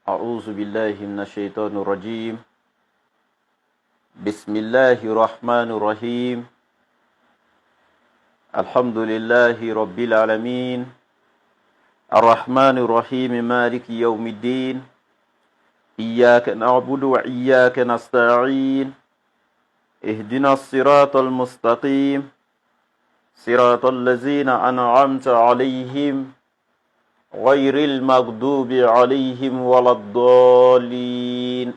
أعوذ بالله من الشيطان الرجيم. بسم الله الرحمن الرحيم. الحمد لله رب العالمين. الرحمن الرحيم مالك يوم الدين. إياك نعبد وإياك نستعين. اهدنا الصراط المستقيم. صراط الذين أنعمت عليهم غير المغضوب عليهم ولا الضالين.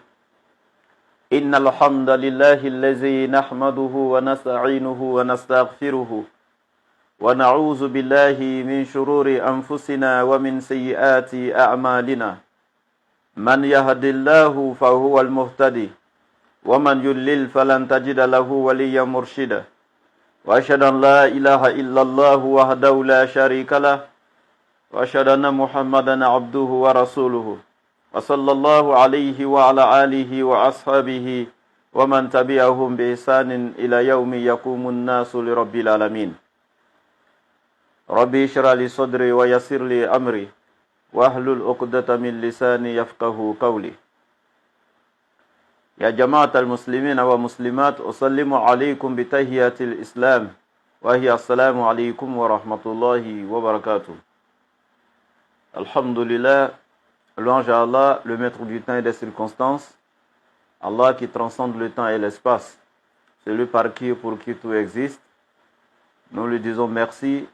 إن الحمد لله الذي نحمده ونستعينه ونستغفره ونعوذ بالله من شرور أنفسنا ومن سيئات أعمالنا. من يهد الله فهو المهتدي ومن يضلل فلن تجد له وليا مرشدا. وأشهد أن لا إله إلا الله وحده لا شريك له وأشهد أن محمدا عبده ورسوله وصلى الله عليه وعلى آله وأصحابه ومن تبعهم بإحسان إلى يوم يقوم الناس لرب العالمين. ربي اشرح لي صدري ويسر لي أمري واحلل عقدة من لساني يفقهوا قولي. يا جماعة المسلمين والمسلمات أسلم عليكم بتحية الإسلام وهي السلام عليكم ورحمة الله وبركاته. Alhamdulillah, louange à Allah, le maître du temps et des circonstances, Allah qui transcende le temps et l'espace, celui par qui et pour qui tout existe. Nous lui disons merci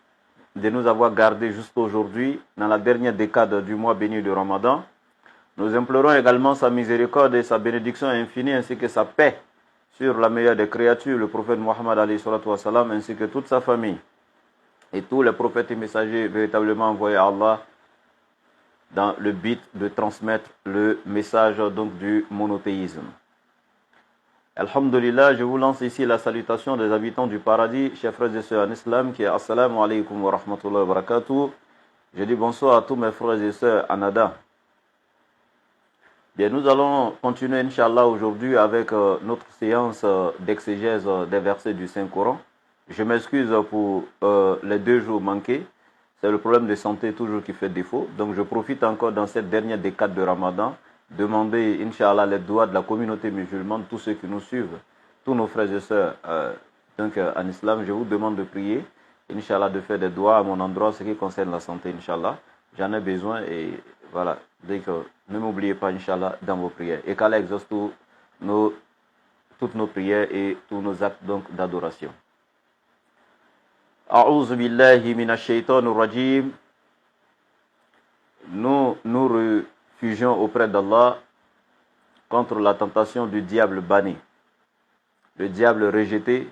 de nous avoir gardés jusqu'aujourd'hui, dans la dernière décade du mois béni de Ramadan. Nous implorons également sa miséricorde et sa bénédiction infinie ainsi que sa paix sur la meilleure des créatures, le prophète Mohammed ainsi que toute sa famille et tous les prophètes et messagers véritablement envoyés à Allah dans le but de transmettre le message donc du monothéisme. Alhamdulillah, je vous lance ici la salutation des habitants du paradis, chers frères et sœurs en islam, qui est Assalamu alaikum wa rahmatullahi wa barakatuh. Je dis bonsoir à tous mes frères et sœurs en Ada. Bien, nous allons continuer, Inch'Allah, aujourd'hui avec notre séance d'exégèse des versets du Saint-Coran. Je m'excuse pour les 2 jours manqués. C'est le problème de santé toujours qui fait défaut. Donc je profite encore dans cette dernière décade de Ramadan, demander, Inch'Allah, les doigts de la communauté musulmane, tous ceux qui nous suivent, tous nos frères et sœurs en islam, je vous demande de prier, Inch'Allah, de faire des doigts à mon endroit, ce qui concerne la santé, Inch'Allah. J'en ai besoin et voilà, donc ne m'oubliez pas, Inch'Allah, dans vos prières. Et qu'Allah exauce toutes nos prières et tous nos actes d'adoration. A'udhu billahi minash shaitanir rajim. Nous nous réfugions auprès d'Allah contre la tentation du diable banni, le diable rejeté,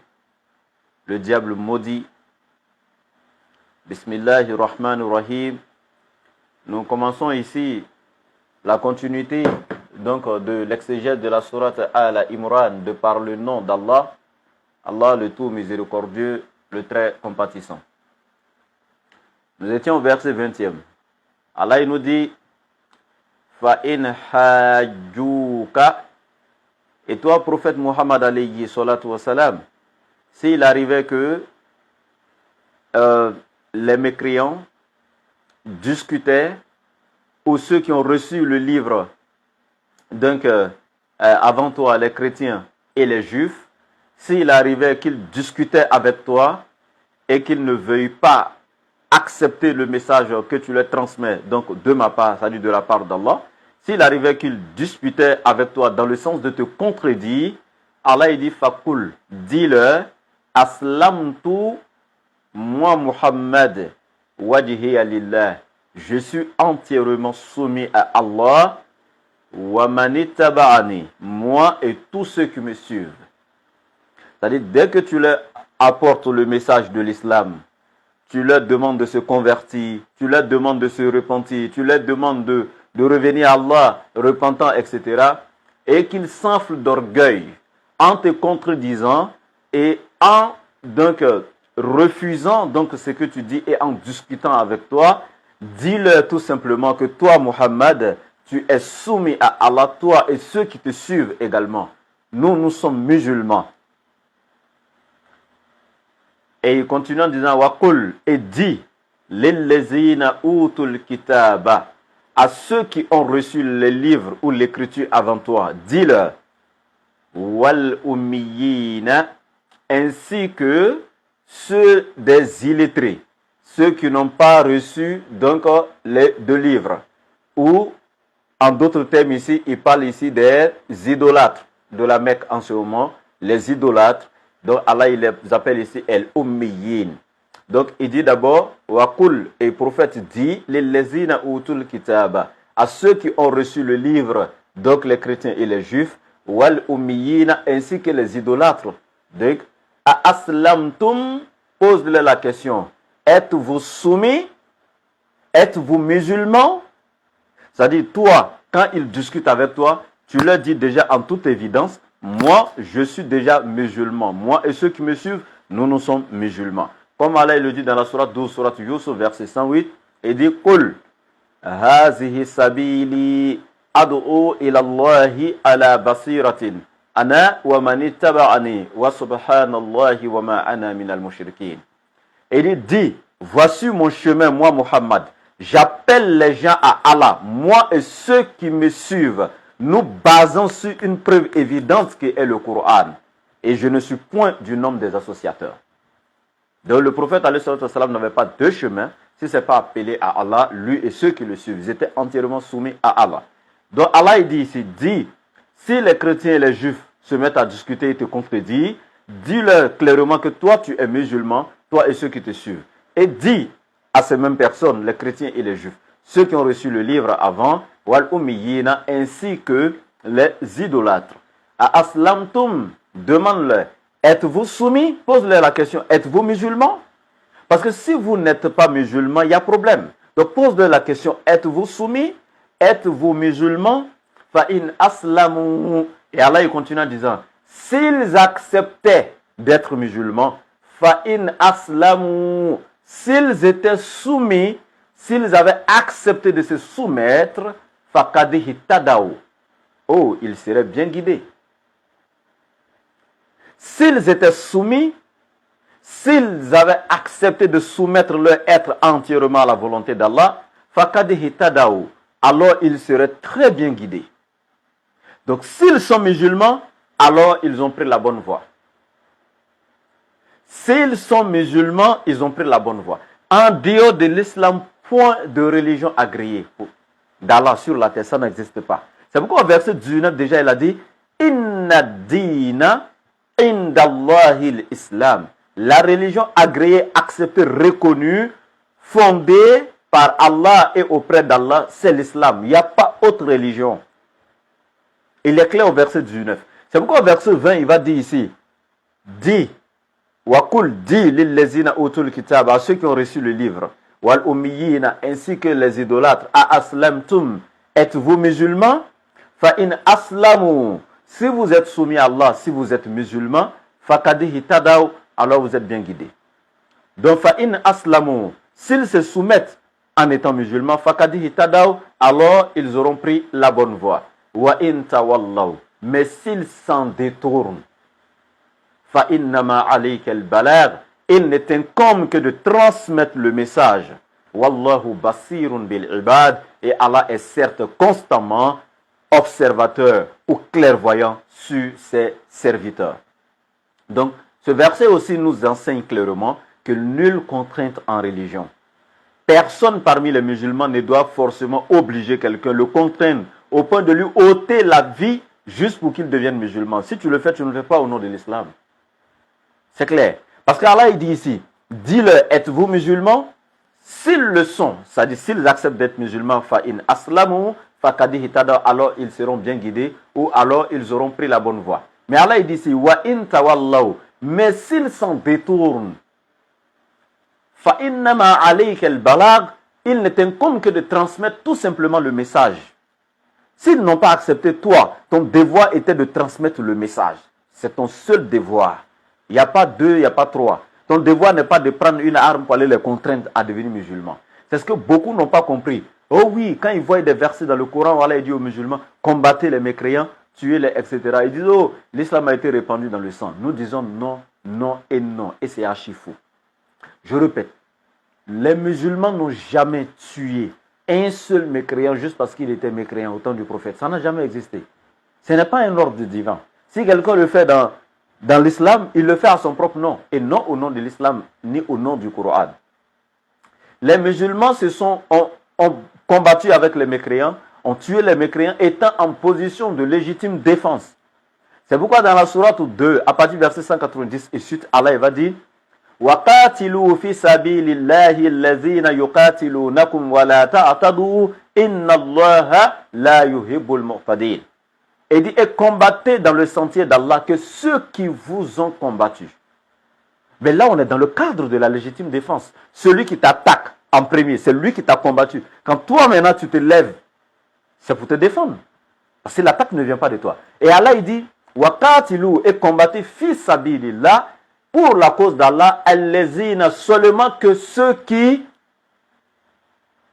le diable maudit. Bismillahir Rahmanir Rahim. Nous commençons ici la continuité donc de l'exégèse de la sourate Al-Imran de par le nom d'Allah, Allah le tout miséricordieux, le très compatissant. Nous étions au verset 20e. Allah il nous dit Fa-in hajjuka. Et toi, prophète Muhammad alayhi salatu wa salam, s'il arrivait que les mécréants discutaient, ou ceux qui ont reçu le livre donc avant toi, les chrétiens et les juifs, s'il arrivait qu'ils discutaient avec toi et qu'ils ne veuillent pas accepter le message que tu leur transmets, donc de ma part, c'est-à-dire de la part d'Allah, s'il arrivait qu'ils disputaient avec toi dans le sens de te contredire, Allah il dit Fakul, dis-leur, Aslamtu, moi Muhammad, wajhiya lillah, je suis entièrement soumis à Allah, wa manittaba'ani, moi et tous ceux qui me suivent. C'est-à-dire, dès que tu leur apportes le message de l'islam, tu leur demandes de se convertir, tu leur demandes de se repentir, tu leur demandes de revenir à Allah, repentant, etc., et qu'ils s'enflent d'orgueil en te contredisant et en donc refusant donc ce que tu dis et en discutant avec toi, dis-leur tout simplement que toi, Muhammad, tu es soumis à Allah, toi et ceux qui te suivent également. Nous sommes musulmans. Et il continue en disant Waqul, et dit lillazina utul kitaba, à ceux qui ont reçu le livre ou l'écriture avant toi, dis-leur, wal ummiyina, ainsi que ceux des illettrés, ceux qui n'ont pas reçu donc les deux livres. Ou, en d'autres termes ici, il parle ici des idolâtres de la Mecque en ce moment, les idolâtres. Donc Allah il les appelle ici el ummiyin. Donc il dit d'abord, Wakul, et le prophète dit, les lezina utul kitaba, à ceux qui ont reçu le livre, donc les chrétiens et les juifs, wal ummiyina, ainsi que les idolâtres. Donc, à aslamtum, pose-leur la question, êtes-vous soumis? Êtes-vous musulmans? C'est-à-dire, toi, quand ils discutent avec toi, tu leur dis déjà en toute évidence, moi, je suis déjà musulman. Moi et ceux qui me suivent, nous sommes musulmans. Comme Allah le dit dans la sourate 12, sourate Yusuf, verset 108, il dit, Qul, hazihi sabili ad'u ila Allahi ala basiratin. Ana wa man ittaba'ani wa subhanallahi wa ma ana minal mushrikin. Et il dit, voici mon chemin, moi Muhammad. J'appelle les gens à Allah, moi et ceux qui me suivent. Nous basons sur une preuve évidente qui est le Coran. Et je ne suis point du nombre des associateurs. Donc le prophète n'avait pas deux chemins. Si ce n'est pas appelé à Allah, lui et ceux qui le suivent. Ils étaient entièrement soumis à Allah. Donc Allah il dit ici, dit, si les chrétiens et les juifs se mettent à discuter et te contredisent, dis-leur clairement que toi tu es musulman, toi et ceux qui te suivent. Et dis à ces mêmes personnes, les chrétiens et les juifs, ceux qui ont reçu le livre avant, wal ummiyina, ainsi que les idolâtres. À aslamtum, demande-leur, êtes-vous soumis? Pose-leur la question, êtes-vous musulmans? Parce que si vous n'êtes pas musulmans, il y a problème. Donc pose-leur la question, êtes-vous soumis? Êtes-vous musulmans? Fa in aslamu. Et Allah il continue en disant, s'ils acceptaient d'être musulmans, fa in aslamu, s'ils étaient soumis, s'ils avaient accepté de se soumettre, faqad tadaw. Oh, ils seraient bien guidés. S'ils étaient soumis, s'ils avaient accepté de soumettre leur être entièrement à la volonté d'Allah, faqad tadaw, alors ils seraient très bien guidés. Donc s'ils sont musulmans, alors ils ont pris la bonne voie. S'ils sont musulmans, ils ont pris la bonne voie. En dehors de l'islam, point de religion agréée d'Allah sur la terre, ça n'existe pas. C'est pourquoi au verset 19, déjà, il a dit Inna dina indallahi l'islam. La religion agréée, acceptée, reconnue, fondée par Allah et auprès d'Allah, c'est l'islam. Il n'y a pas autre religion. Il est clair au verset 19. C'est pourquoi au verset 20, il va dire ici Dis, Wakul dit lillezina utul kitab, à ceux qui ont reçu le livre, wal ummiyina, ainsi que les idolâtres, a aslamtum, êtes-vous musulmans? Fa in aslamu, si vous êtes soumis à Allah, si vous êtes musulmans, faqad tadaw, alors vous êtes bien guidés. Donc fa in aslamu, s'ils se soumettent en étant musulmans, faqad tadaw, alors ils auront pris la bonne voie. Wa in tawallaw, mais s'ils s'en détournent, فَإِنَّمَا عَلَيْكَ الْبَلَاغُ, il ne t'incombe que de transmettre le message. Wallahu basirun bil ibad, et Allah est certes constamment observateur ou clairvoyant sur ses serviteurs. Donc, ce verset aussi nous enseigne clairement que nulle contrainte en religion. Personne parmi les musulmans ne doit forcément obliger quelqu'un, le contraindre au point de lui ôter la vie juste pour qu'il devienne musulman. Si tu le fais, tu ne le fais pas au nom de l'islam. C'est clair. Parce qu'Allah il dit ici, dis-leur, êtes-vous musulmans? S'ils le sont, c'est-à-dire s'ils acceptent d'être musulmans, fa'in aslamu, faqad ihtadaw, alors ils seront bien guidés, ou alors ils auront pris la bonne voie. Mais Allah il dit ici, wa in tawallaw, mais s'ils s'en détournent, fa'innama alayka al-balagh, il ne t'incombe que de transmettre tout simplement le message. S'ils n'ont pas accepté, toi, ton devoir était de transmettre le message. C'est ton seul devoir. Il n'y a pas deux, il n'y a pas trois. Ton devoir n'est pas de prendre une arme pour aller les contraindre à devenir musulmans. C'est ce que beaucoup n'ont pas compris. Oh oui, quand ils voient des versets dans le Coran, voilà, il dit aux musulmans, combattez les mécréants, tuez-les, etc. Ils disent, oh, l'islam a été répandu dans le sang. Nous disons non, non et non. Et c'est archi faux. Je répète, les musulmans n'ont jamais tué un seul mécréant juste parce qu'il était mécréant au temps du prophète. Ça n'a jamais existé. Ce n'est pas un ordre divin. Si quelqu'un le fait dans l'islam, il le fait à son propre nom, et non au nom de l'islam, ni au nom du Coran. Les musulmans ont combattu avec les mécréants, ont tué les mécréants, étant en position de légitime défense. C'est pourquoi dans la sourate 2, à partir du verset 190 et suite, Allah va dire وَقَاتِلُوا فِي سَبِيلِ اللَّهِ الَّذِينَ يُقَاتِلُونَكُمْ وَلَا تَعْتَدُوا إِنَّ اللَّهَ لَا يُحِبُّ الْمُعْتَدِينَ. Et dit, et combattez dans le sentier d'Allah que ceux qui vous ont combattu. Mais là, on est dans le cadre de la légitime défense. Celui qui t'attaque en premier, c'est lui qui t'a combattu. Quand toi, maintenant, tu te lèves, c'est pour te défendre. Parce que l'attaque ne vient pas de toi. Et Allah, il dit, وَقَاتِلُوا et combattez fi sabilillah pour la cause d'Allah, allazina seulement que ceux qui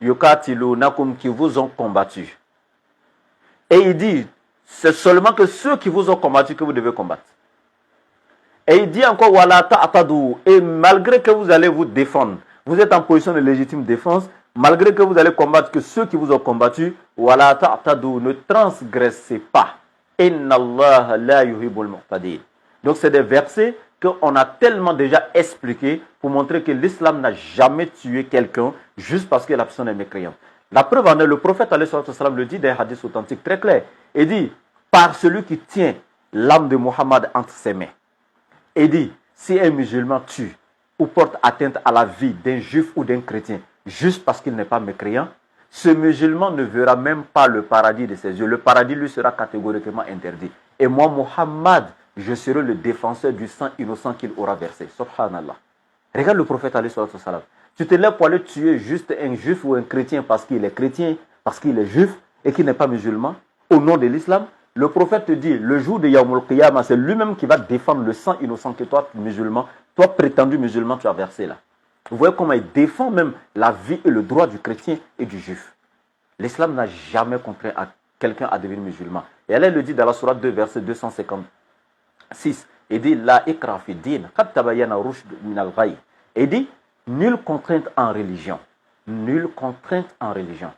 yuqatilunakum qui vous ont combattu. Et il dit, c'est seulement que ceux qui vous ont combattu que vous devez combattre. Et il dit encore, wala ta'tadu, et malgré que vous allez vous défendre, vous êtes en position de légitime défense, malgré que vous allez combattre que ceux qui vous ont combattu, wala ta'tadu, ne transgressez pas. Inna Allah la yuhibbul mu'tadin. Donc c'est des versets qu'on a tellement déjà expliqués pour montrer que l'islam n'a jamais tué quelqu'un juste parce que la personne est mécréante. La preuve en est, le prophète le dit dans les hadiths authentiques très clairs. Il dit, par celui qui tient l'âme de Mohammed entre ses mains. Il dit, si un musulman tue ou porte atteinte à la vie d'un juif ou d'un chrétien juste parce qu'il n'est pas mécréant, ce musulman ne verra même pas le paradis de ses yeux. Le paradis lui sera catégoriquement interdit. Et moi, Mohammed, je serai le défenseur du sang innocent qu'il aura versé. Subhanallah. Regarde le prophète alayhi salatu wassalam. Tu te lèves pour aller tuer juste un juif ou un chrétien parce qu'il est chrétien, parce qu'il est juif et qu'il n'est pas musulman, au nom de l'islam. Le prophète te dit, le jour de Yawmul Qiyamah, c'est lui-même qui va défendre le sang innocent que toi, musulman, toi prétendu musulman, tu as versé là. Vous voyez comment il défend même la vie et le droit du chrétien et du juif. L'islam n'a jamais contraint quelqu'un à devenir musulman. Et elle le dit dans la sourate 2, verset 256. Il dit, la ikra fi din, qad tabayyana rushd min al-ghayy. Il dit, nulle contrainte en religion. Nulle contrainte en religion.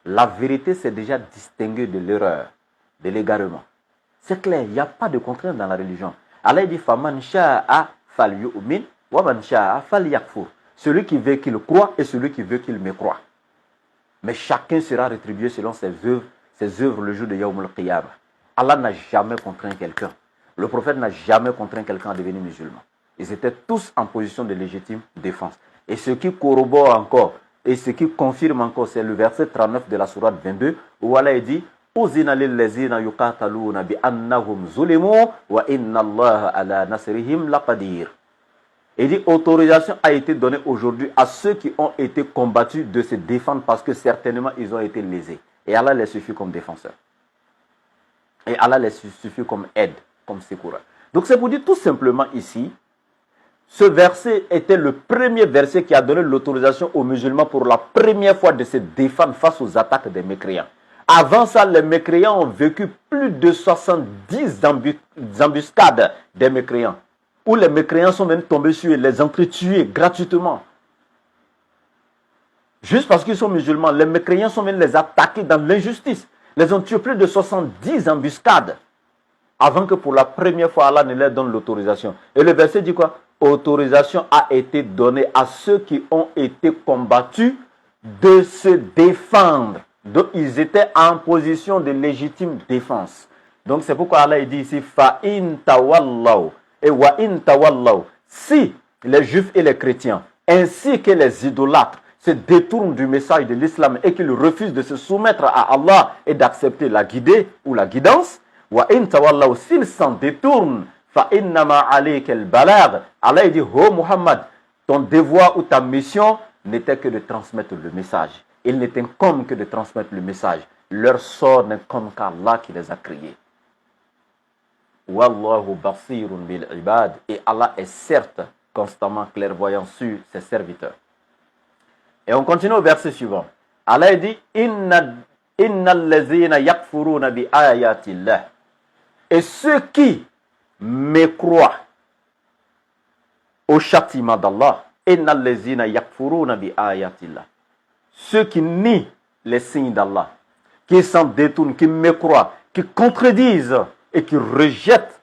La vérité, c'est déjà distingué de l'erreur, de l'égarement. C'est clair, il n'y a pas de contrainte dans la religion. Allah dit, faman sha'a falyu'min wa man sha'a falyakfur. Celui qui veut qu'il croit et celui qui veut qu'il mécroit. Mais chacun sera rétribué selon ses œuvres le jour de Yawmul Qiyamah. Allah n'a jamais contraint quelqu'un. Le prophète n'a jamais contraint quelqu'un à devenir musulman. Ils étaient tous en position de légitime défense. Et ce qui corrobore encore, et ce qui confirme encore, c'est le verset 39 de la sourate 22, où Allah dit Uzina lillazina yuqataluna bi annahum zulimu wa inna Allah ala nasrihim laqadir. Il dit autorisation a été donnée aujourd'hui à ceux qui ont été combattus de se défendre parce que certainement ils ont été lésés. Et Allah les suffit comme défenseur. Et Allah les suffit comme aide, comme secours. Donc c'est pour dire tout simplement ici, ce verset était le premier verset qui a donné l'autorisation aux musulmans pour la première fois de se défendre face aux attaques des mécréants. Avant ça, les mécréants ont vécu plus de 70 embuscades des mécréants, où les mécréants sont même tombés sur eux, les entretués gratuitement. Juste parce qu'ils sont musulmans, les mécréants sont venus les attaquer dans l'injustice. Les ont tués plus de 70 embuscades, avant que pour la première fois Allah ne leur donne l'autorisation. Et le verset dit quoi? Autorisation a été donnée à ceux qui ont été combattus de se défendre. Donc ils étaient en position de légitime défense. Donc c'est pourquoi Allah dit ici fa in tawallaw et wa in tawallaw. Si les juifs et les chrétiens ainsi que les idolâtres se détournent du message de l'islam et qu'ils refusent de se soumettre à Allah et d'accepter la guidée ou la guidance, wa in tawallaw, s'ils s'en détournent, fa innama alayka al-balagh. Allah dit, oh Muhammad, ton devoir ou ta mission n'était que de transmettre le message. Il n'était comme que de transmettre le message. Leur sort n'est comme qu'Allah qui les a créés. Wallahu basirun bil ibad. Et Allah est certes constamment clairvoyant sur ses serviteurs. Et on continue au verset suivant. Allah dit, innal lazina yakfuruna bi ayatillah. Et ceux qui mécroient au châtiment d'Allah, innal lazina yakfuruna bi ayatillah. ceux qui nient les signes d'Allah, qui s'en détournent, qui mécroient, qui contredisent et qui rejettent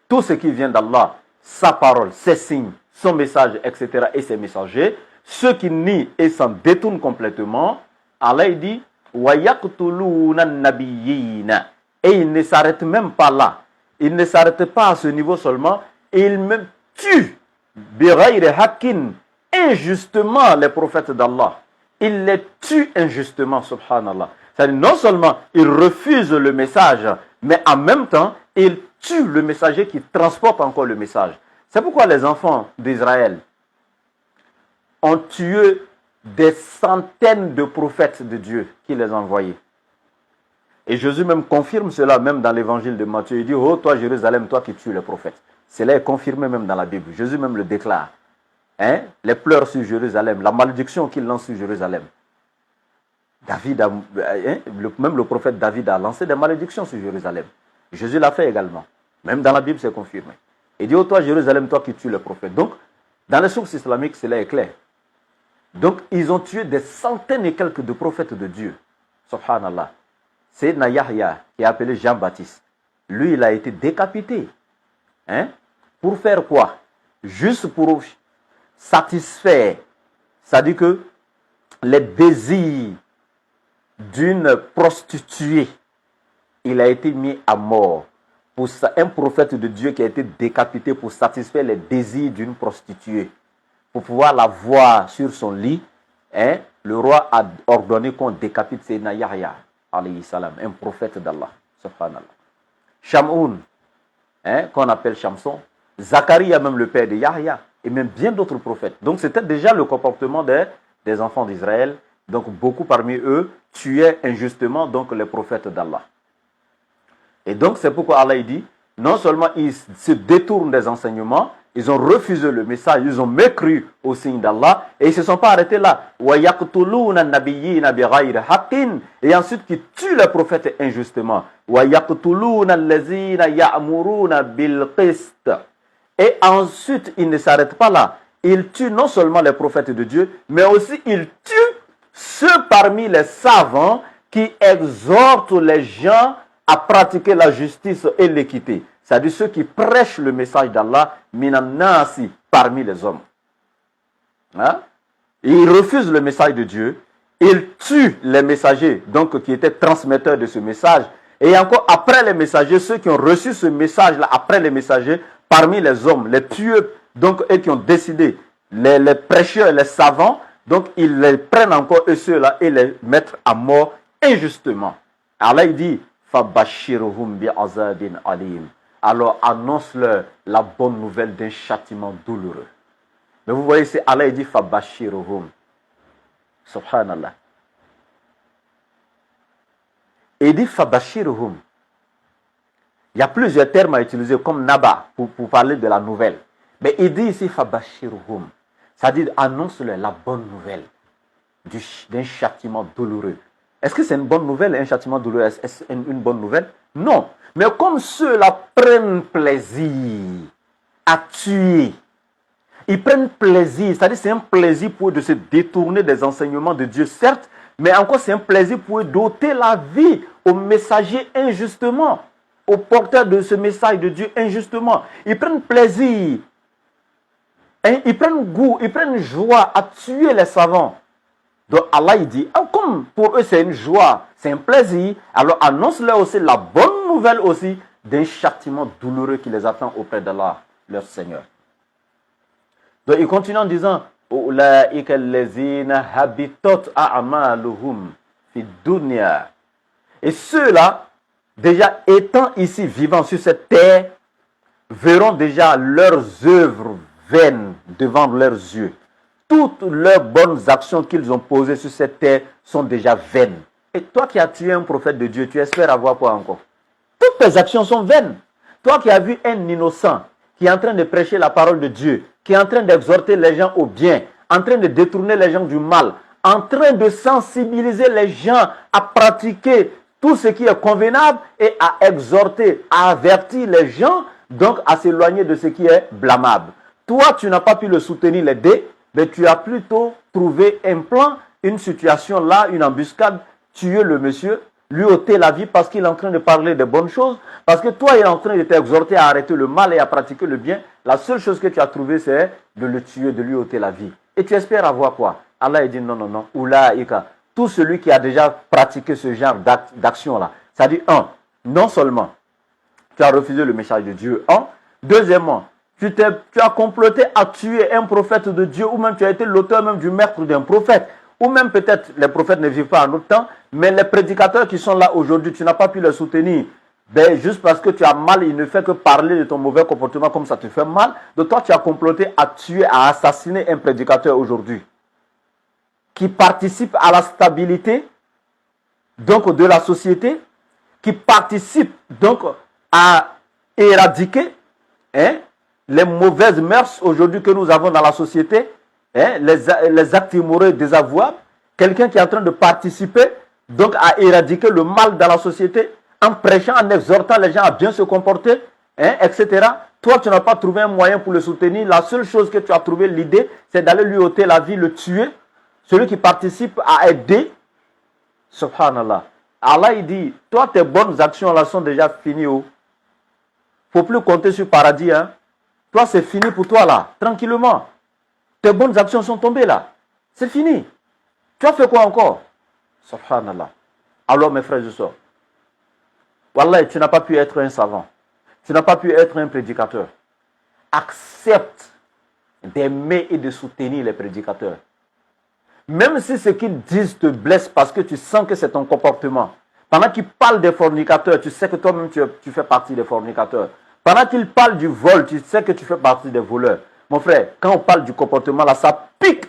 tout ce qui vient d'Allah, sa parole, ses signes, son message, etc. et ses messagers, ceux qui nient et s'en détournent complètement, Allah dit وَيَقْتُلُونَ النَّبِيِّينَ. Et ils ne s'arrêtent même pas là. Ils ne s'arrêtent pas à ce niveau seulement. Ils même tuent بِغَيْرِ حَقٍّ injustement les prophètes d'Allah. Ils les tuent injustement, subhanallah. C'est-à-dire non seulement ils refusent le message, mais en même temps, ils tuent le messager qui transporte encore le message. C'est pourquoi les enfants d'Israël ont tué des centaines de prophètes de Dieu qui les ont envoyés. Et Jésus même confirme cela même dans l'évangile de Matthieu. Il dit, oh toi Jérusalem, toi qui tues les prophètes. Cela est confirmé même dans la Bible. Jésus même le déclare. Hein? Les pleurs sur Jérusalem, la malédiction qu'il lance sur Jérusalem. David même le prophète David a lancé des malédictions sur Jérusalem. Jésus l'a fait également. Même dans la Bible, c'est confirmé. Il dit, oh toi Jérusalem, toi qui tues les prophètes. Donc, dans les sources islamiques, cela est clair. Donc, ils ont tué des centaines et quelques de prophètes de Dieu. Subhanallah. C'est Yahya, qui est appelé Jean-Baptiste. Lui, il a été décapité. Hein? Pour faire quoi? Juste pour satisfaire. C'est-à-dire que les désirs d'une prostituée, il a été mis à mort. Pour un prophète de Dieu qui a été décapité pour satisfaire les désirs d'une prostituée. Pour pouvoir la voir sur son lit, hein, le roi a ordonné qu'on décapite Sayyidina Yahya, alayhi salam, un prophète d'Allah, subhanallah. Shamoun, hein, qu'on appelle Shamson, Zacharie, même le père de Yahya, et même bien d'autres prophètes. Donc c'était déjà le comportement des enfants d'Israël. Donc beaucoup parmi eux tuaient injustement donc, les prophètes d'Allah. Et donc c'est pourquoi Allah dit, non seulement ils se détournent des enseignements, ils ont refusé le message, ils ont mécru au signe d'Allah et ils ne se sont pas arrêtés là. Et ensuite qui tuent les prophètes injustement. Et ensuite ils ne s'arrêtent pas là. Ils tuent non seulement les prophètes de Dieu, mais aussi ils tuent ceux parmi les savants qui exhortent les gens à pratiquer la justice et l'équité. C'est-à-dire ceux qui prêchent le message d'Allah, minannasi, parmi les hommes. Hein? Ils refusent le message de Dieu, ils tuent les messagers, donc qui étaient transmetteurs de ce message, et encore après les messagers, ceux qui ont reçu ce message-là, après les messagers, parmi les hommes, les pieux, donc, et qui ont décidé, les prêcheurs, les savants, donc ils les prennent encore, eux, ceux-là, et les mettent à mort injustement. Allah, il dit, Fabashiruhum bi azabin alim. Alors annonce-leur la bonne nouvelle d'un châtiment douloureux. Mais vous voyez, c'est Allah, il dit Fabashiruhum. Subhanallah. Et il dit Fabashiruhum. Il y a plusieurs termes à utiliser comme Naba pour parler de la nouvelle. Mais il dit ici Fabashiruhum. C'est-à-dire annonce-leur la bonne nouvelle d'un châtiment douloureux. Est-ce que c'est une bonne nouvelle, un châtiment douloureux? Est-ce une bonne nouvelle? Non. Mais comme ceux-là prennent plaisir à tuer, ils prennent plaisir, c'est-à-dire c'est un plaisir pour eux de se détourner des enseignements de Dieu, certes, mais encore c'est un plaisir pour eux d'ôter la vie aux messagers injustement, aux porteurs de ce message de Dieu injustement. Ils prennent plaisir, hein, ils prennent goût, ils prennent joie à tuer les savants. Donc Allah il dit, comme pour eux c'est une joie, c'est un plaisir, alors annonce-leur aussi la bonne nouvelle aussi d'un châtiment douloureux qui les attend auprès d'Allah, leur Seigneur. Donc il continue en disant, et ceux-là, déjà étant ici vivants sur cette terre, verront déjà leurs œuvres vaines devant leurs yeux. Toutes leurs bonnes actions qu'ils ont posées sur cette terre sont déjà vaines. Et toi qui as tué un prophète de Dieu, tu espères avoir quoi encore? Toutes tes actions sont vaines. Toi qui as vu un innocent qui est en train de prêcher la parole de Dieu, qui est en train d'exhorter les gens au bien, en train de détourner les gens du mal, en train de sensibiliser les gens à pratiquer tout ce qui est convenable et à exhorter, à avertir les gens, donc à s'éloigner de ce qui est blâmable. Toi, tu n'as pas pu le soutenir, l'aider, mais tu as plutôt trouvé un plan une situation là, une embuscade, tuer le monsieur, lui ôter la vie parce qu'il est en train de parler de bonnes choses, parce que toi, il est en train de t'exhorter à arrêter le mal et à pratiquer le bien. La seule chose que tu as trouvée, c'est de le tuer, de lui ôter la vie. Et tu espères avoir quoi? Allah il dit non, non, non. Oulaïka. Tout celui qui a déjà pratiqué ce genre d'action-là. C'est-à-dire, non seulement tu as refusé le message de Dieu, deuxièmement, tu as comploté à tuer un prophète de Dieu, ou même tu as été l'auteur même du meurtre d'un prophète, ou même peut-être les prophètes ne vivent pas en notre temps, mais les prédicateurs qui sont là aujourd'hui, tu n'as pas pu les soutenir. Ben, juste parce que tu as mal, il ne fait que parler de ton mauvais comportement comme ça te fait mal. Donc toi, tu as comploté à tuer, à assassiner un prédicateur aujourd'hui qui participe à la stabilité donc de la société, qui participe donc à éradiquer les mauvaises mœurs aujourd'hui que nous avons dans la société, les actes immoraux désavouables, quelqu'un qui est en train de participer donc à éradiquer le mal dans la société, en prêchant, en exhortant les gens à bien se comporter, etc. Toi, tu n'as pas trouvé un moyen pour le soutenir. La seule chose que tu as trouvé, l'idée, c'est d'aller lui ôter la vie, le tuer. Celui qui participe à aider, subhanallah. Allah, il dit, toi, tes bonnes actions là sont déjà finies. Il ne faut plus compter sur le paradis. Toi, c'est fini pour toi là, tranquillement. Tes bonnes actions sont tombées là. C'est fini. Tu as fait quoi encore? Subhanallah. Alors, mes frères et sœurs, wallah, tu n'as pas pu être un savant. Tu n'as pas pu être un prédicateur. Accepte d'aimer et de soutenir les prédicateurs. Même si ce qu'ils disent te blesse parce que tu sens que c'est ton comportement. Pendant qu'ils parlent des fornicateurs, tu sais que toi-même tu fais partie des fornicateurs. Pendant qu'ils parlent du vol, tu sais que tu fais partie des voleurs. Mon frère, quand on parle du comportement là, ça pique.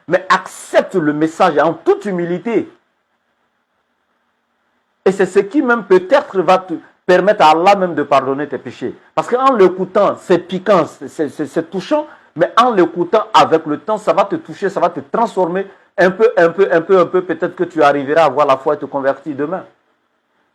Mais accepte le message en toute humilité. Et c'est ce qui même peut-être va te permettre à Allah même de pardonner tes péchés. Parce qu'en l'écoutant, c'est piquant, c'est touchant. Mais en l'écoutant avec le temps, ça va te toucher, ça va te transformer un peu. Peut-être que tu arriveras à avoir la foi et te convertir demain.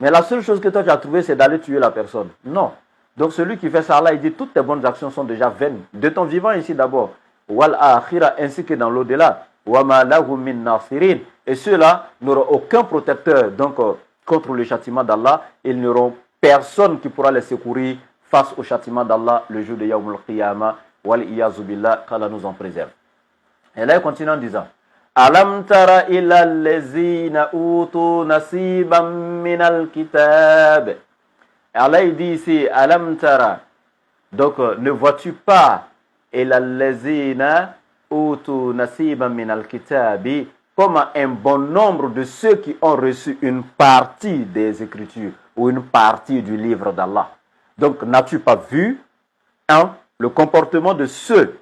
Mais la seule chose que toi tu as trouvé, c'est d'aller tuer la personne. Non. Donc celui qui fait ça là, il dit toutes tes bonnes actions sont déjà vaines. De ton vivant ici d'abord. Wal akhira, ainsi que dans l'au-delà. Wa ma lahum min nasirin. Et ceux-là n'auront aucun protecteur donc contre le châtiment d'Allah. Ils n'auront personne qui pourra les secourir face au châtiment d'Allah le jour de Yawmul Qiyamah. Wal-iyazubillah, qu'Allah nous en préserve. Et là, il continue en disant Alam tara ila allazina utu nasiban minal kitab. Et Allah, il dit ici Alam tara. Donc, ne vois-tu pas ila allazina utu nasiban minal kitabi, comme un bon nombre de ceux qui ont reçu une partie des Écritures ou une partie du livre d'Allah. Donc, n'as-tu pas vu le comportement de ceux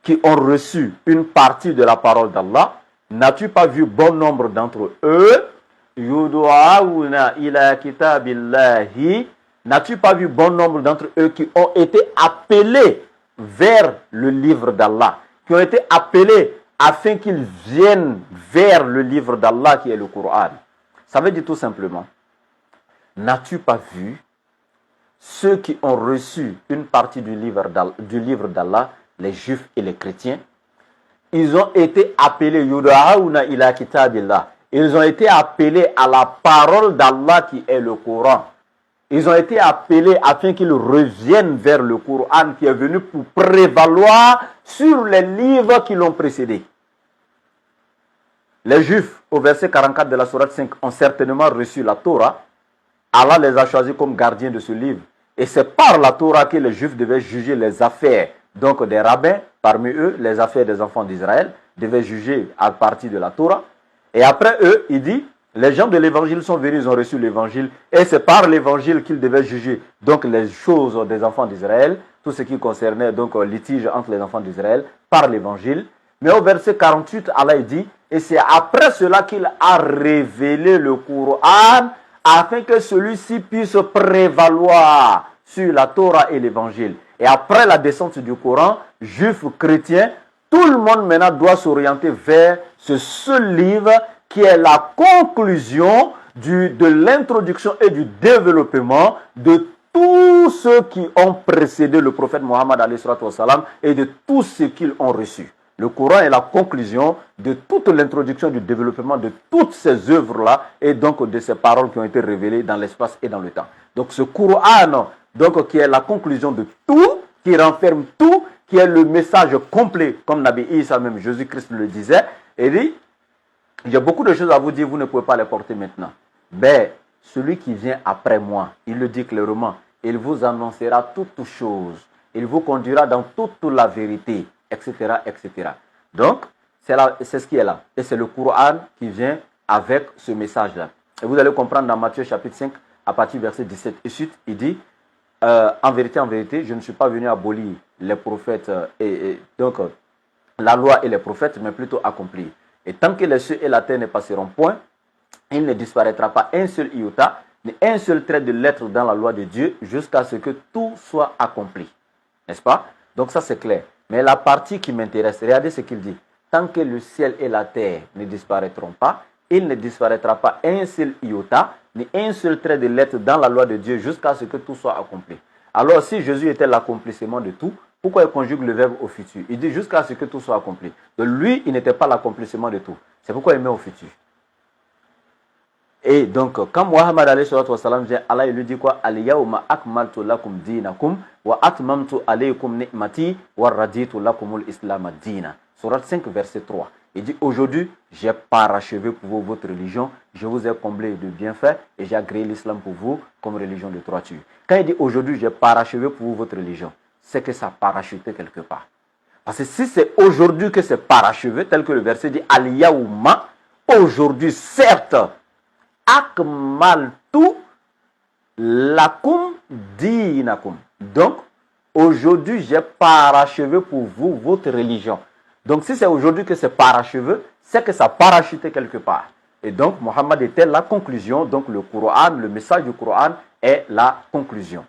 qui ont reçu une partie de la parole d'Allah? N'as-tu pas vu bon nombre d'entre eux? Yudu'auna ila kitabillahi. N'as-tu pas vu bon nombre d'entre eux qui ont été appelés vers le livre d'Allah, qui ont été appelés afin qu'ils viennent vers le livre d'Allah qui est le Coran? Ça veut dire tout simplement, n'as-tu pas vu ceux qui ont reçu une partie du livre d'Allah, les juifs et les chrétiens? Ils ont été appelés Yuda'auna ila kitabillah. Ils ont été appelés à la parole d'Allah qui est le Coran. Ils ont été appelés afin qu'ils reviennent vers le Coran qui est venu pour prévaloir sur les livres qui l'ont précédé. Les Juifs, au verset 44 de la sourate 5, ont certainement reçu la Torah. Allah les a choisis comme gardiens de ce livre. Et c'est par la Torah que les Juifs devaient juger les affaires. Donc des rabbins, parmi eux, les affaires des enfants d'Israël, devaient juger à partir de la Torah. Et après eux, il dit, les gens de l'évangile sont venus, ils ont reçu l'évangile. Et c'est par l'évangile qu'ils devaient juger donc les choses des enfants d'Israël, tout ce qui concernait donc litige entre les enfants d'Israël, par l'évangile. Mais au verset 48, Allah dit, et c'est après cela qu'il a révélé le Coran, afin que celui-ci puisse prévaloir sur la Torah et l'évangile. Et après la descente du Coran, juifs, chrétiens, tout le monde maintenant doit s'orienter vers ce seul livre qui est la conclusion de l'introduction et du développement de tous ceux qui ont précédé le prophète Mohammed et de tous ceux qu'ils ont reçus. Le Coran est la conclusion de toute l'introduction du développement de toutes ces œuvres-là et donc de ces paroles qui ont été révélées dans l'espace et dans le temps. Donc ce Coran, donc, qui est la conclusion de tout, qui renferme tout, qui est le message complet, comme Nabi Isa même, Jésus-Christ le disait, et dit, j'ai beaucoup de choses à vous dire, vous ne pouvez pas les porter maintenant. Mais celui qui vient après moi, il le dit clairement, il vous annoncera toutes choses, il vous conduira dans toute la vérité, etc., etc. Donc, c'est ce qui est là. Et c'est le Coran qui vient avec ce message-là. Et vous allez comprendre dans Matthieu chapitre 5, à partir du verset 17 et suite, il dit, en vérité, je ne suis pas venu abolir les prophètes, donc la loi et les prophètes, mais plutôt accomplir. Et tant que les cieux et la terre ne passeront point, il ne disparaîtra pas un seul iota, ni un seul trait de lettre dans la loi de Dieu, jusqu'à ce que tout soit accompli. N'est-ce pas? Donc ça c'est clair. Mais la partie qui m'intéresse, regardez ce qu'il dit. Tant que le ciel et la terre ne disparaîtront pas, il ne disparaîtra pas un seul iota, ni un seul trait de lettre dans la loi de Dieu, jusqu'à ce que tout soit accompli. Alors si Jésus était l'accomplissement de tout, pourquoi il conjugue le verbe au futur? Il dit jusqu'à ce que tout soit accompli. Donc lui, il n'était pas l'accomplissement de tout. C'est pourquoi il met au futur. Et donc, quand Muhammad alayhi wa sallam vient, Allah il lui dit quoi? Al-yawma akmaltu lakum dinakum wa atmamtu alaykum ni'mati wa raditu lakumul islam dina. Sourate 5, verset 3. Il dit aujourd'hui, j'ai parachevé pour vous votre religion, je vous ai comblé de bienfaits et j'ai agréé l'islam pour vous comme religion de droiture. Quand il dit aujourd'hui, j'ai parachevé pour vous votre religion, c'est que ça a parachuté quelque part. Parce que si c'est aujourd'hui que c'est parachevé, tel que le verset dit Al-yawma, aujourd'hui, certes, akmaltu lakum dinakum. Donc, aujourd'hui, j'ai parachevé pour vous votre religion. Donc, si c'est aujourd'hui que c'est parachevé, c'est que ça a parachuté quelque part. Et donc, Mohammed était la conclusion. Donc, le Coran, le message du Coran est la conclusion.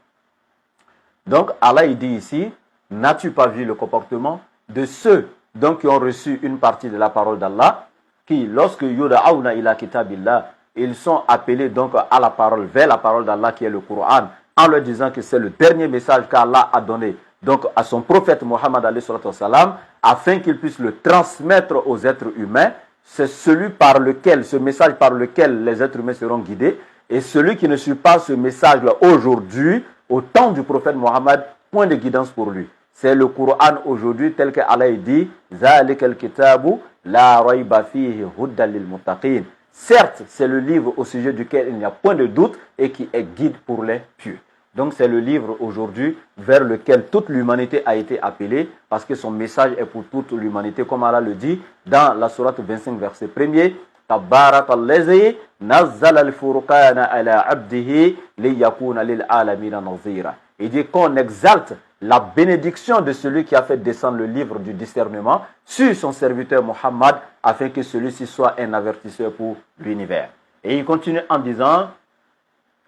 Donc, Allah il dit ici, n'as-tu pas vu le comportement de ceux donc, qui ont reçu une partie de la parole d'Allah, qui, lorsque yuda'awna ila kitabillah, ils sont appelés donc à la parole, vers la parole d'Allah qui est le Coran, en leur disant que c'est le dernier message qu'Allah a donné donc à son prophète Mohammed alayhi salam, afin qu'il puisse le transmettre aux êtres humains. C'est celui par lequel, ce message par lequel les êtres humains seront guidés. Et celui qui ne suit pas ce message-là aujourd'hui, au temps du prophète Mohammed, point de guidance pour lui. C'est le Coran aujourd'hui tel que Allah dit, ذَلِكَ الْكِتَابُ لَا رَيْبَ فِيهِ هُدًى لِلْمُتَّقِينَ. Certes, c'est le livre au sujet duquel il n'y a point de doute et qui est guide pour les pieux. Donc c'est le livre aujourd'hui vers lequel toute l'humanité a été appelée parce que son message est pour toute l'humanité, comme Allah le dit dans la sourate 25, verset 1er. Tabarakallazi nazzala al-furqana ala abdihi liyakuna lil alamina nazira. Il dit qu'on exalte la bénédiction de celui qui a fait descendre le livre du discernement sur son serviteur Mohammed afin que celui-ci soit un avertisseur pour l'univers. Et il continue en disant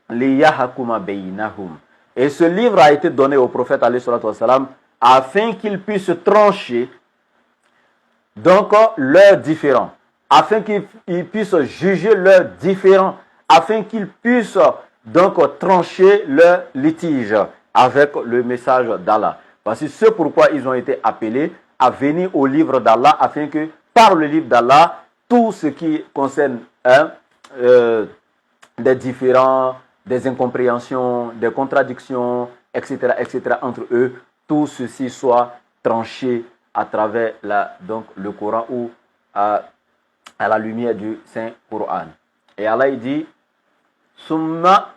liyahkuma bainahum. Et ce livre a été donné au prophète alayhi salatu wassalam afin qu'il puisse trancher donc leurs différends, afin qu'il puisse juger leurs différends, afin qu'il puisse donc trancher leurs litiges avec le message d'Allah. Parce que c'est pourquoi ils ont été appelés à venir au livre d'Allah, afin que par le livre d'Allah, tout ce qui concerne des différends, des incompréhensions, des contradictions, etc., etc., entre eux, tout ceci soit tranché à travers donc, le Coran ou à la lumière du Saint-Coran. Et Allah il dit, Summa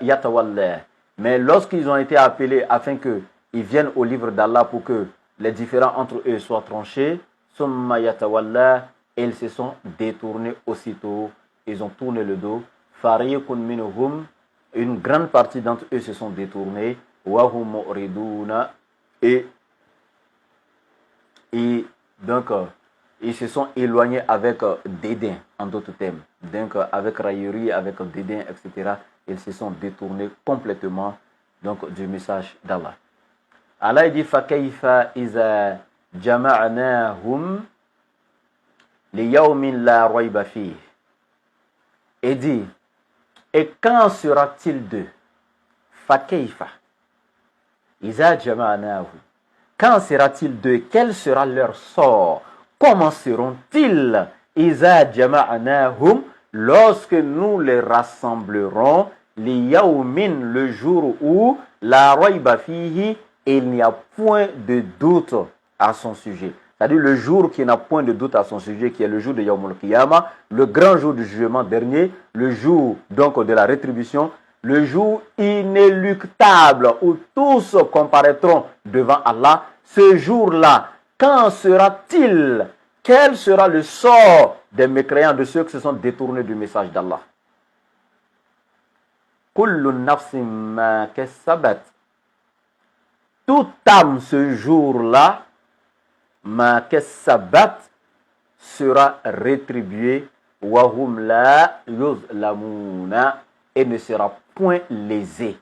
yatawalla. Mais lorsqu'ils ont été appelés afin qu'ils viennent au livre d'Allah pour que les différends entre eux soient tranchés, Summa yatawalla, ils se sont détournés aussitôt, ils ont tourné le dos. Fariqun minhum, une grande partie d'entre eux se sont détournés, wa hum mu'riduna, et donc ils se sont éloignés avec dédain, en d'autres termes, donc avec raillerie, avec dédain, etc. Ils se sont détournés complètement donc du message d'Allah. Allah dit fakayfa iza jama'nahum li yawmin la rayba fihi. Et dit, et quand sera-t-il d'eux? Fakayfa iza jama'nahum. Quand sera-t-il d'eux? Quel sera leur sort? Comment seront-ils? Iza jama'nahum, lorsque nous les rassemblerons, liyawmin, le jour où la rayba fihi, il n'y a point de doute à son sujet. C'est-à-dire le jour qui n'a point de doute à son sujet, qui est le jour de Yawmul Qiyamah, le grand jour du jugement dernier, le jour donc de la rétribution, le jour inéluctable où tous comparaîtront devant Allah. Ce jour-là, quand sera-t-il? Quel sera le sort des mécréants, de ceux qui se sont détournés du message d'Allah? Kullu nafsin ma kasabat. Toute âme ce jour-là, ma kasabat, sera rétribuée, wa hum la yuzlamuna, et ne sera point lésé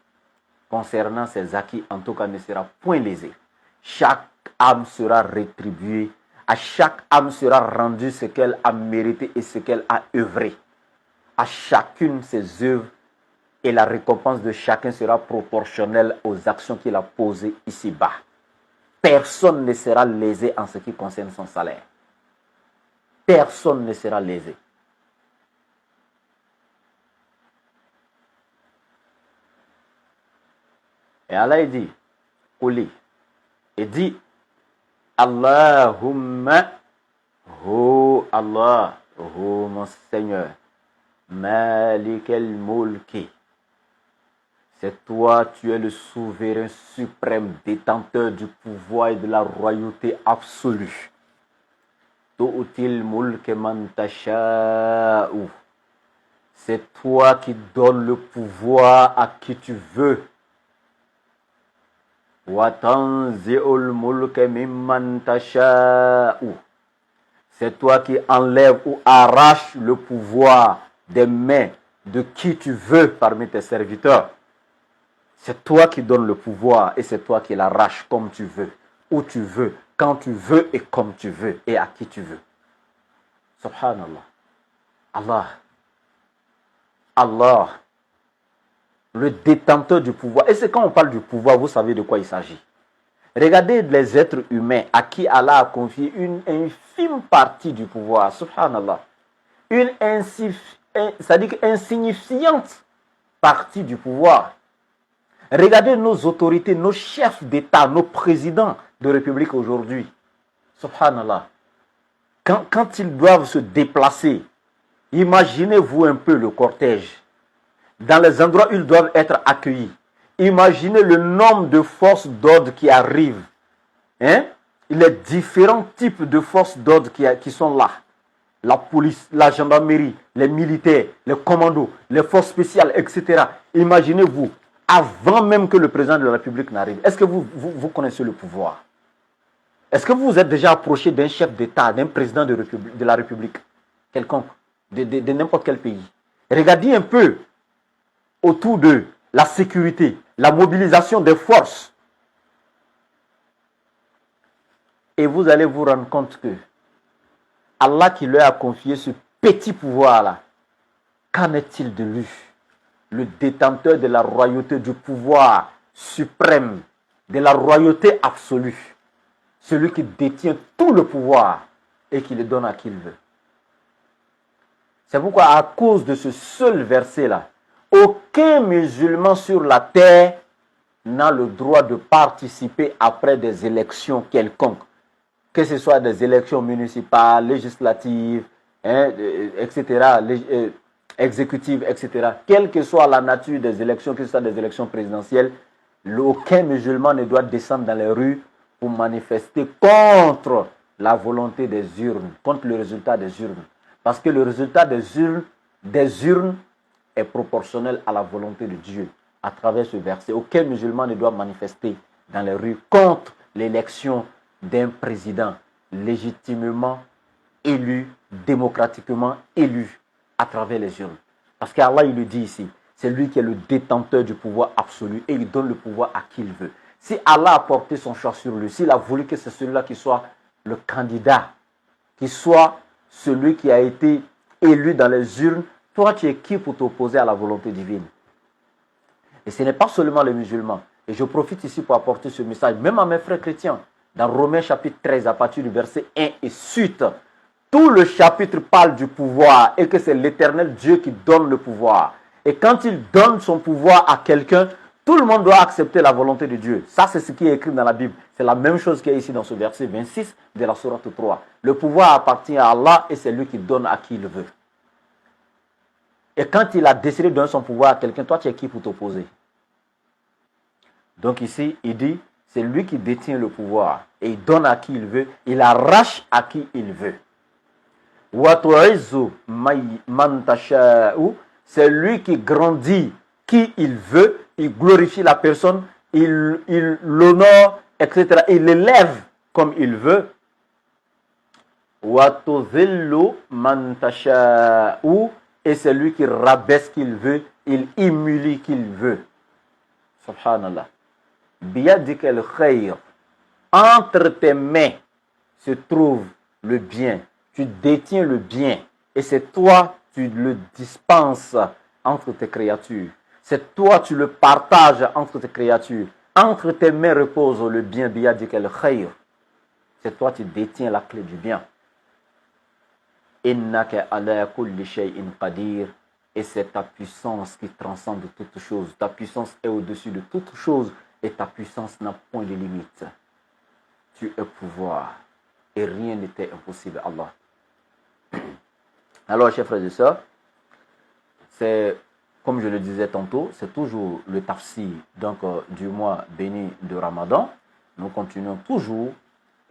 concernant ses acquis, en tout cas ne sera point lésé. Chaque âme sera rétribuée, à chaque âme sera rendu ce qu'elle a mérité et ce qu'elle a œuvré. À chacune ses œuvres, et la récompense de chacun sera proportionnelle aux actions qu'il a posées ici-bas. Personne ne sera lésé en ce qui concerne son salaire. Personne ne sera lésé. Et Allah il dit, Quli, il dit, Allahumma, oh Allah, oh mon Seigneur, Malik al-Mulki, c'est toi, tu es le souverain suprême, détenteur du pouvoir et de la royauté absolue. Tu'til mulk man tasha'u. C'est toi qui donnes le pouvoir à qui tu veux. Wa tanzi'ul mulk mimman tasha'u. C'est toi qui enlèves ou arraches le pouvoir des mains de qui tu veux parmi tes serviteurs. C'est toi qui donnes le pouvoir et c'est toi qui l'arraches comme tu veux, où tu veux, quand tu veux et comme tu veux et à qui tu veux. Subhanallah. Allah. Allah. Le détenteur du pouvoir. Et c'est quand on parle du pouvoir, vous savez de quoi il s'agit. Regardez les êtres humains à qui Allah a confié une infime partie du pouvoir. Subhanallah. Une insignifiante partie du pouvoir. Regardez nos autorités, nos chefs d'État, nos présidents de République aujourd'hui. Subhanallah. Quand ils doivent se déplacer, imaginez-vous un peu le cortège. Dans les endroits où ils doivent être accueillis. Imaginez le nombre de forces d'ordre qui arrivent. Hein? Les différents types de forces d'ordre qui sont là. La police, la gendarmerie, les militaires, les commandos, les forces spéciales, etc. Imaginez-vous, avant même que le président de la République n'arrive, est-ce que vous connaissez le pouvoir? Est-ce que vous vous êtes déjà approché d'un chef d'État, d'un président de la République, quelconque, de n'importe quel pays? Regardez un peu autour d'eux la sécurité, la mobilisation des forces. Et vous allez vous rendre compte que Allah qui leur a confié ce petit pouvoir-là, qu'en est-il de lui? Le détenteur de la royauté, du pouvoir suprême, de la royauté absolue. Celui qui détient tout le pouvoir et qui le donne à qui il veut. C'est pourquoi à cause de ce seul verset-là, aucun musulman sur la terre n'a le droit de participer après des élections quelconques. Que ce soit des élections municipales, législatives, etc., exécutives, etc. Quelle que soit la nature des élections, que ce soit des élections présidentielles, aucun musulman ne doit descendre dans les rues pour manifester contre la volonté des urnes, contre le résultat des urnes. Parce que le résultat des urnes est proportionnel à la volonté de Dieu. À travers ce verset, aucun musulman ne doit manifester dans les rues contre l'élection d'un président légitimement élu, démocratiquement élu à travers les urnes. Parce qu'Allah, il le dit ici, c'est lui qui est le détenteur du pouvoir absolu et il donne le pouvoir à qui il veut. Si Allah a porté son choix sur lui, s'il a voulu que c'est celui-là qui soit le candidat, qui soit celui qui a été élu dans les urnes, toi tu es qui pour t'opposer à la volonté divine? Et ce n'est pas seulement les musulmans. Et je profite ici pour apporter ce message, même à mes frères chrétiens. Dans Romains chapitre 13, à partir du verset 1 et suite, tout le chapitre parle du pouvoir et que c'est l'Éternel Dieu qui donne le pouvoir. Et quand il donne son pouvoir à quelqu'un, tout le monde doit accepter la volonté de Dieu. Ça, c'est ce qui est écrit dans la Bible. C'est la même chose qui est ici dans ce verset 26 de la sourate 3. Le pouvoir appartient à Allah et c'est lui qui donne à qui il veut. Et quand il a décidé de donner son pouvoir à quelqu'un, toi, tu es qui pour t'opposer? Donc ici, il dit, c'est lui qui détient le pouvoir. Et il donne à qui il veut. Il arrache à qui il veut. C'est lui qui grandit qui il veut. Il glorifie la personne. Il l'honore, etc. Il l'élève comme il veut. Et c'est lui qui rabaisse qu'il veut. Il humilie qu'il veut. Subhanallah. Biyadika al-khayr. Entre tes mains se trouve le bien. Tu détiens le bien. Et c'est toi, tu le dispenses entre tes créatures. C'est toi, tu le partages entre tes créatures. Entre tes mains repose le bien. Biyadika al-khayr. C'est toi, tu détiens la clé du bien. Innaka ala kulli shay'in qadir. Et c'est ta puissance qui transcende toutes choses. Ta puissance est au-dessus de toutes choses. Et ta puissance n'a point de limite. Tu es pouvoir. Et rien n'était impossible à Allah. Alors, chers frères et sœurs, c'est, comme je le disais tantôt, c'est toujours le tafsir du mois béni de Ramadan. Nous continuons toujours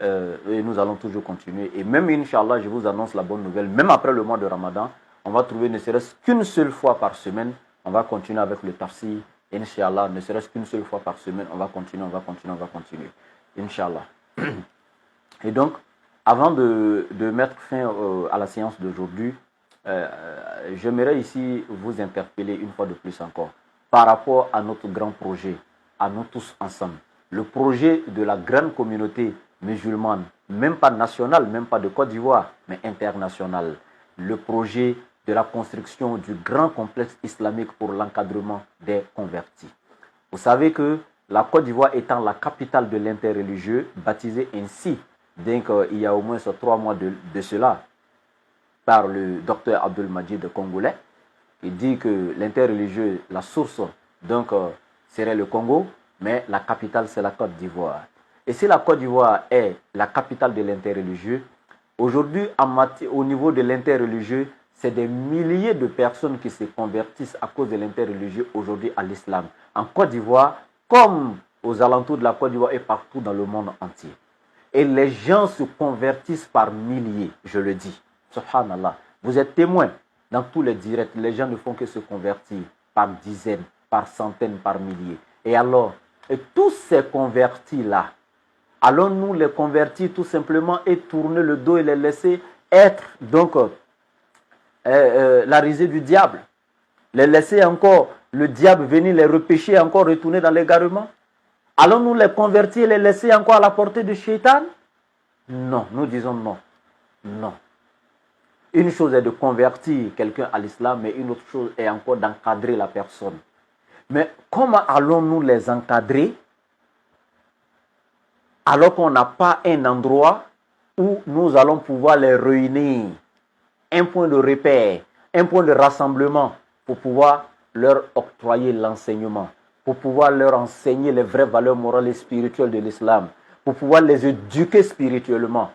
et nous allons toujours continuer. Et même, Inch'Allah, je vous annonce la bonne nouvelle, même après le mois de Ramadan, on va trouver ne serait-ce qu'une seule fois par semaine, on va continuer avec le tafsir. Inch'Allah, ne serait-ce qu'une seule fois par semaine, on va continuer. Inch'Allah. Et donc, avant de mettre fin à la séance d'aujourd'hui, j'aimerais ici vous interpeller une fois de plus encore par rapport à notre grand projet, à nous tous ensemble. Le projet de la grande communauté musulmane, même pas nationale, même pas de Côte d'Ivoire, mais internationale. Le projet de la construction du grand complexe islamique pour l'encadrement des convertis. Vous savez que la Côte d'Ivoire étant la capitale de l'interreligieux, baptisée ainsi, il y a au moins 3 mois de cela, par le docteur Abdul Majid congolais, il dit que l'interreligieux, la source, serait le Congo, mais la capitale, c'est la Côte d'Ivoire. Et si la Côte d'Ivoire est la capitale de l'interreligieux, aujourd'hui, au niveau de l'interreligieux, c'est des milliers de personnes qui se convertissent à cause de l'interreligieux aujourd'hui à l'islam. En Côte d'Ivoire, comme aux alentours de la Côte d'Ivoire et partout dans le monde entier. Et les gens se convertissent par milliers, je le dis. Subhanallah. Vous êtes témoins dans tous les directs. Les gens ne font que se convertir par dizaines, par centaines, par milliers. Et alors, tous ces convertis-là, allons-nous les convertir tout simplement et tourner le dos et les laisser être la risée du diable? Les laisser encore, le diable venir les repêcher, encore retourner dans l'égarement? Allons-nous les convertir et les laisser encore à la portée de Shaitan? Non, nous disons non. Non. Une chose est de convertir quelqu'un à l'islam, mais une autre chose est encore d'encadrer la personne. Mais comment allons-nous les encadrer alors qu'on n'a pas un endroit où nous allons pouvoir les réunir? Un point de repère, un point de rassemblement pour pouvoir leur octroyer l'enseignement, pour pouvoir leur enseigner les vraies valeurs morales et spirituelles de l'islam, pour pouvoir les éduquer spirituellement.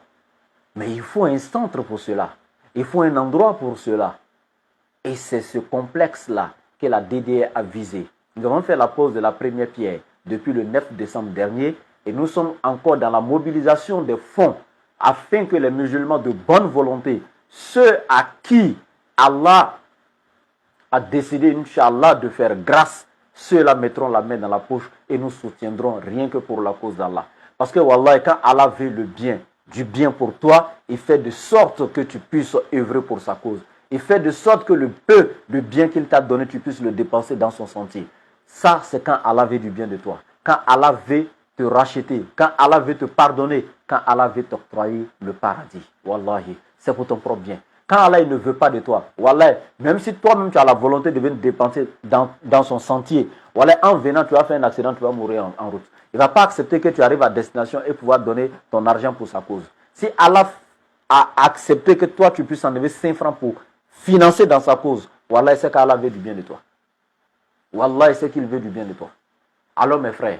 Mais il faut un centre pour cela. Il faut un endroit pour cela. Et c'est ce complexe-là que la DDR a visé. Nous avons fait la pose de la première pierre depuis le 9 décembre dernier et nous sommes encore dans la mobilisation des fonds afin que les musulmans de bonne volonté, ceux à qui Allah a décidé, Inch'Allah, de faire grâce, ceux-là mettront la main dans la poche et nous soutiendrons rien que pour la cause d'Allah. Parce que, Wallah, quand Allah veut le bien, du bien pour toi, il fait de sorte que tu puisses œuvrer pour sa cause. Il fait de sorte que le peu de bien qu'il t'a donné, tu puisses le dépenser dans son sentier. Ça, c'est quand Allah veut du bien de toi. Quand Allah veut te racheter, quand Allah veut te pardonner, quand Allah veut t'octroyer le paradis. Wallahi, c'est pour ton propre bien. Quand Allah il ne veut pas de toi, Wallahi, même si toi-même tu as la volonté de venir dépenser dans son sentier, Voilà, en venant, tu vas faire un accident, tu vas mourir en route. Il ne va pas accepter que tu arrives à destination et pouvoir donner ton argent pour sa cause. Si Allah a accepté que toi, tu puisses enlever 5 francs pour financer dans sa cause, Wallah, c'est qu'Allah veut du bien de toi. Wallah, c'est qu'il veut du bien de toi. Alors, mes frères,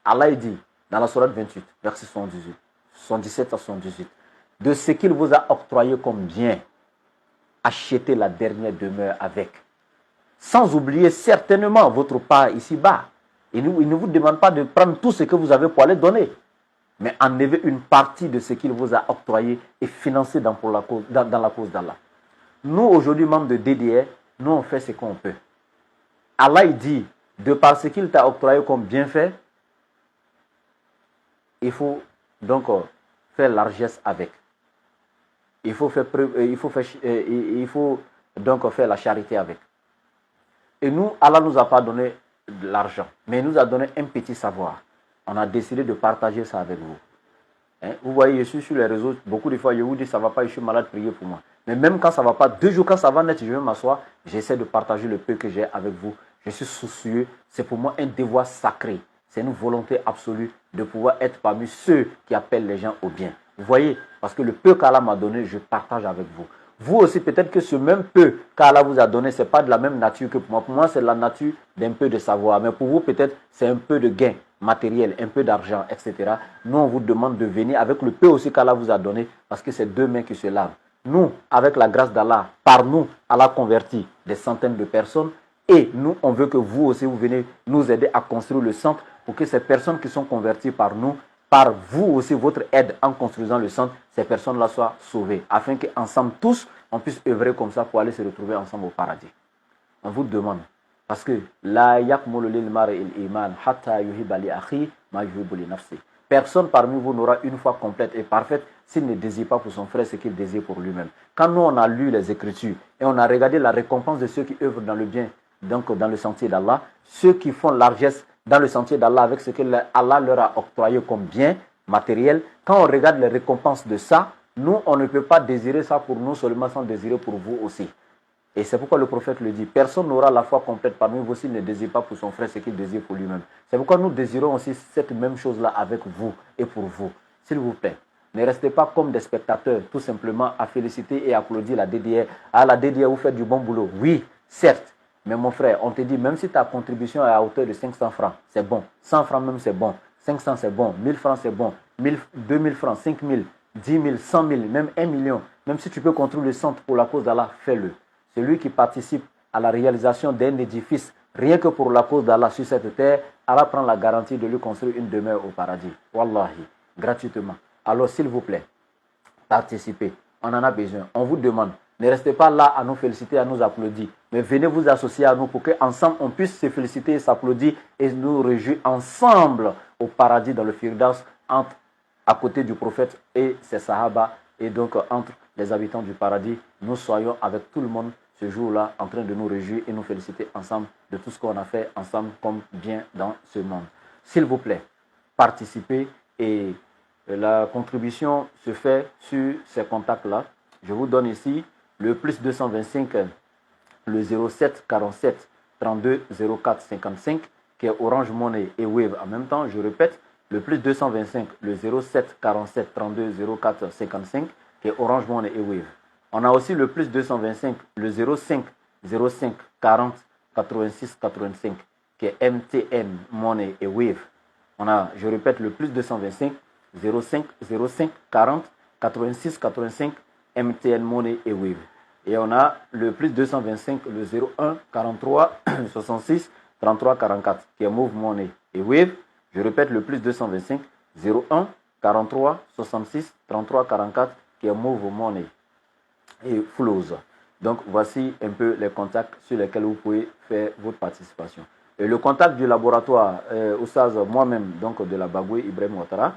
Allah dit dans la sourate 28, verset 78, 77 à 78, de ce qu'il vous a octroyé comme bien, achetez la dernière demeure avec. Sans oublier certainement votre part ici-bas. Il ne vous demande pas de prendre tout ce que vous avez pour aller donner, mais enlever une partie de ce qu'il vous a octroyé et financer dans la cause d'Allah. Nous, aujourd'hui, membres de DDR, nous, on fait ce qu'on peut. Allah dit, de par ce qu'il t'a octroyé comme bienfait, il faut donc faire largesse avec. Il faut donc faire la charité avec. Et nous, Allah ne nous a pas donné de l'argent, mais il nous a donné un petit savoir. On a décidé de partager ça avec vous. Hein? Vous voyez, je suis sur les réseaux, beaucoup de fois, je vous dis, ça ne va pas, je suis malade, priez pour moi. Mais même quand ça ne va pas, 2 jours quand ça va net, je vais m'asseoir, j'essaie de partager le peu que j'ai avec vous. Je suis soucieux, c'est pour moi un devoir sacré. C'est une volonté absolue de pouvoir être parmi ceux qui appellent les gens au bien. Vous voyez, parce que le peu qu'Allah m'a donné, je partage avec vous. Vous aussi, peut-être que ce même peu qu'Allah vous a donné, ce n'est pas de la même nature que pour moi. Pour moi, c'est la nature d'un peu de savoir. Mais pour vous, peut-être, c'est un peu de gain matériel, un peu d'argent, etc. Nous, on vous demande de venir avec le peu aussi qu'Allah vous a donné, parce que c'est 2 mains qui se lavent. Nous, avec la grâce d'Allah, par nous, Allah convertit des centaines de personnes. Et nous, on veut que vous aussi, vous venez nous aider à construire le centre pour que ces personnes qui sont converties par nous, par vous aussi, votre aide en construisant le centre, ces personnes-là soient sauvées, afin qu'ensemble, tous, on puisse œuvrer comme ça pour aller se retrouver ensemble au paradis. On vous demande, parce que la yakmulu lil mar'il iman hatta yuhibba li akhi ma yuhibbu li nafsi. Personne parmi vous n'aura une foi complète et parfaite s'il ne désire pas pour son frère ce qu'il désire pour lui-même. Quand nous, on a lu les Écritures et on a regardé la récompense de ceux qui œuvrent dans le bien, donc dans le sentier d'Allah, ceux qui font largesse dans le sentier d'Allah avec ce que Allah leur a octroyé comme bien matériel, quand on regarde les récompenses de ça, nous, on ne peut pas désirer ça pour nous seulement sans désirer pour vous aussi. Et c'est pourquoi le prophète le dit, personne n'aura la foi complète parmi vous s'il ne désire pas pour son frère ce qu'il désire pour lui-même. C'est pourquoi nous désirons aussi cette même chose-là avec vous et pour vous. S'il vous plaît, ne restez pas comme des spectateurs, tout simplement à féliciter et applaudir la DDR. Ah, la DDR, vous faites du bon boulot. Oui, certes. Mais mon frère, on te dit, même si ta contribution est à hauteur de 500 francs, c'est bon. 100 francs même, c'est bon. 500, c'est bon. 1000 francs, c'est bon. 2000 francs, 5000, 10 000, 100 000, même 1 million. Même si tu peux construire le centre pour la cause d'Allah, fais-le. Celui qui participe à la réalisation d'un édifice, rien que pour la cause d'Allah sur cette terre, Allah prend la garantie de lui construire une demeure au paradis. Wallahi, gratuitement. Alors, s'il vous plaît, participez. On en a besoin. On vous demande. Ne restez pas là à nous féliciter, à nous applaudir. Mais venez vous associer à nous pour qu'ensemble, on puisse se féliciter et s'applaudir et nous réjouir ensemble au paradis dans le Firdaus, à côté du prophète et ses sahaba. Et donc, entre les habitants du paradis, nous soyons avec tout le monde ce jour-là en train de nous réjouir et nous féliciter ensemble de tout ce qu'on a fait ensemble comme bien dans ce monde. S'il vous plaît, participez et la contribution se fait sur ces contacts-là. Je vous donne ici le plus 225, le 07 47 32 04 55, qui est Orange Money et Wave en même temps. Je répète, le plus 225, le 07 47 32 04 55, qui est Orange Money et Wave. On a aussi le plus 225, le 05 05 40 86 85, qui est MTN Money et Wave. On a, je répète, le plus 225, 05 05 40 86 85, MTN Money et Wave. Et on a le plus 225, le 01 43 66 33 44, qui est Move Money et Wave. Je répète, le plus 225, 01 43 66 33 44, qui est Move Money et Flows. Donc, voici un peu les contacts sur lesquels vous pouvez faire votre participation. Et le contact du laboratoire, Oustaz, moi-même, donc de la Bagoué Ibrahim Ouattara,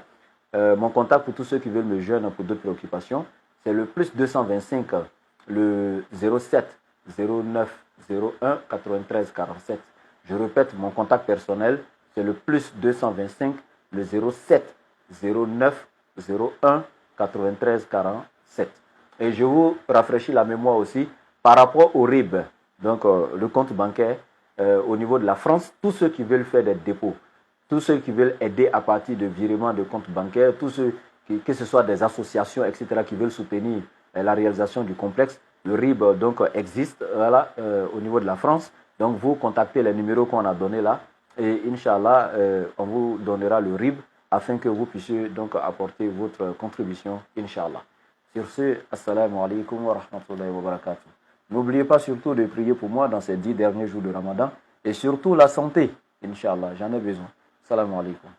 mon contact pour tous ceux qui veulent me joindre pour d'autres préoccupations, c'est le plus 225, le 07 09 01 93 47. Je répète, mon contact personnel, c'est le plus 225, le 07 09 01 93 47. Et je vous rafraîchis la mémoire aussi par rapport au RIB, donc le compte bancaire. au niveau de la France, tous ceux qui veulent faire des dépôts, tous ceux qui veulent aider à partir de virements de comptes bancaires, tous ceux que ce soit des associations, etc., qui veulent soutenir la réalisation du complexe, le RIB donc existe voilà, au niveau de la France. Donc vous contactez les numéros qu'on a donnés là et Inch'Allah, on vous donnera le RIB afin que vous puissiez donc apporter votre contribution, Inch'Allah. Sur ce, assalamu alaikum wa rahmatullahi wa barakatuh. N'oubliez pas surtout de prier pour moi dans ces 10 derniers jours de Ramadan et surtout la santé, Inch'Allah, j'en ai besoin. Assalamu alaikum.